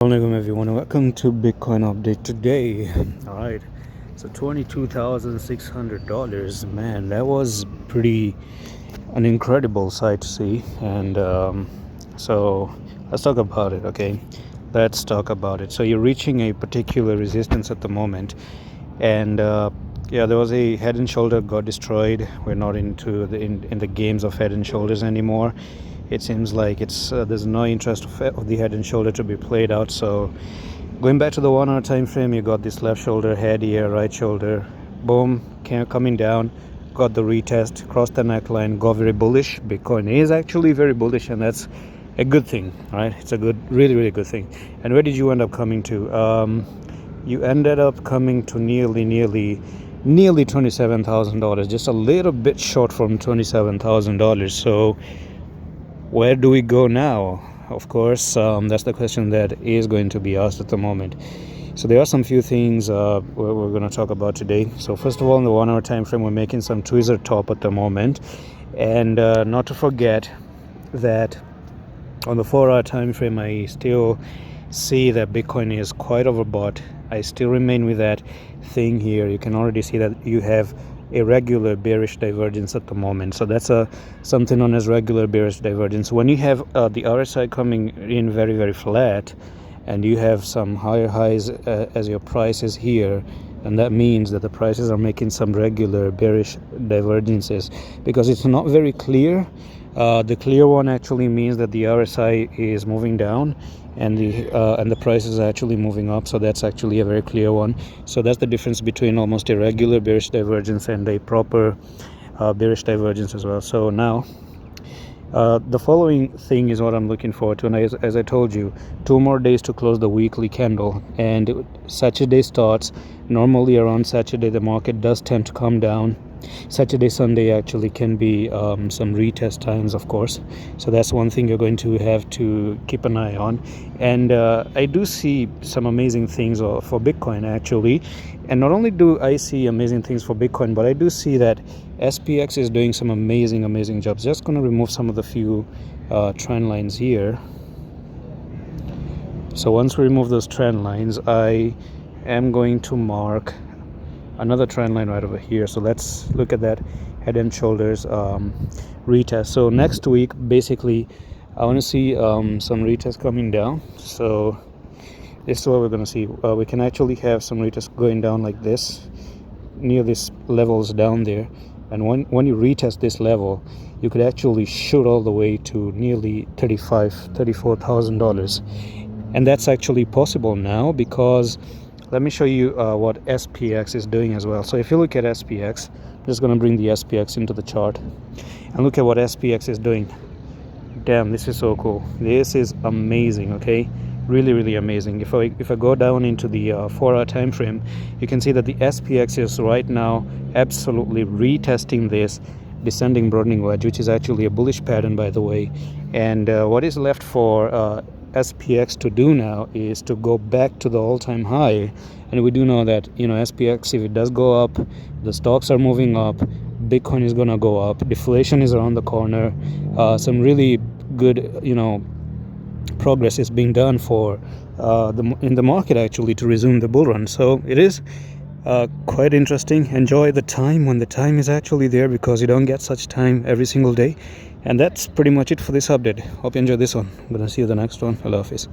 Assalamualaikum everyone, welcome to Bitcoin update today. All right, so $22,600, man, that was pretty an incredible sight to see. And so let's talk about it. Okay, let's talk about it. So you're reaching a particular resistance at the moment, and yeah, there was a head and shoulder got destroyed. We're not into in the games of head and shoulders anymore. It seems like it's there's no interest of the head and shoulder to be played out. So going back to the 1 hour time frame, you got this left shoulder head here, right shoulder, boom, coming down, got the retest, crossed the neckline, got very bullish. Bitcoin is actually very bullish, and that's a good thing, right? It's a good, really good thing. And where did you end up coming to? You ended up coming to nearly $27,000, just a little bit short from $27,000. So where do we go now? Of course, that's the question that is going to be asked at the moment. So there are some few things we're going to talk about today. So first of all, in the 1 hour time frame, we're making some tweezer top at the moment, and not to forget that on the 4 hour time frame, I still see that Bitcoin is quite overbought. I still remain with that thing here. You can already see that you have a regular bearish divergence at the moment. So that's something known as regular bearish divergence. When you have the RSI coming in very flat, and you have some higher highs as your prices here, and that means that the prices are making some regular bearish divergences, because it's not very clear. The clear one actually means that the RSI is moving down, and the price is actually moving up. So that's actually a very clear one. So that's the difference between almost a regular bearish divergence and a proper bearish divergence as well. So now the following thing is what I'm looking forward to, and as I told you, 2 more days to close the weekly candle, and Saturday starts. Normally around Saturday the market does tend to come down. Saturday, Sunday actually can be some retest times, of course. So that's one thing you're going to have to keep an eye on. And I do see some amazing things for Bitcoin actually. And not only do I see amazing things for Bitcoin, but I do see that SPX is doing some amazing jobs. Just going to remove some of the few trend lines here. So once we remove those trend lines, I am going to mark another trend line right over here. So let's look at that head and shoulders retest. So next week, basically, I want to see some retest coming down. So this is what we're going to see. We can actually have some retest going down like this, near these levels down there. And when you retest this level, you could actually shoot all the way to nearly $34,000. And that's actually possible now, because let me show you what SPX is doing as well. So if you look at SPX, I'm just going to bring the SPX into the chart and look at what SPX is doing. Damn, this is so cool. This is amazing, okay? Really amazing. If I go down into the 4 hour time frame, you can see that the SPX is right now absolutely retesting this descending broadening wedge, which is actually a bullish pattern, by the way. And what is left for SPX to do now is to go back to the all-time high. And we do know that, you know, SPX, if it does go up, the stocks are moving up, Bitcoin is gonna go up, deflation is around the corner, some really good, you know, progress is being done for in the market actually to resume the bull run. So it is quite interesting. Enjoy the time when the time is actually there, because you don't get such time every single day. And that's pretty much it for this update. Hope you enjoyed this one. I'm gonna see you the next one. Allah Hafiz.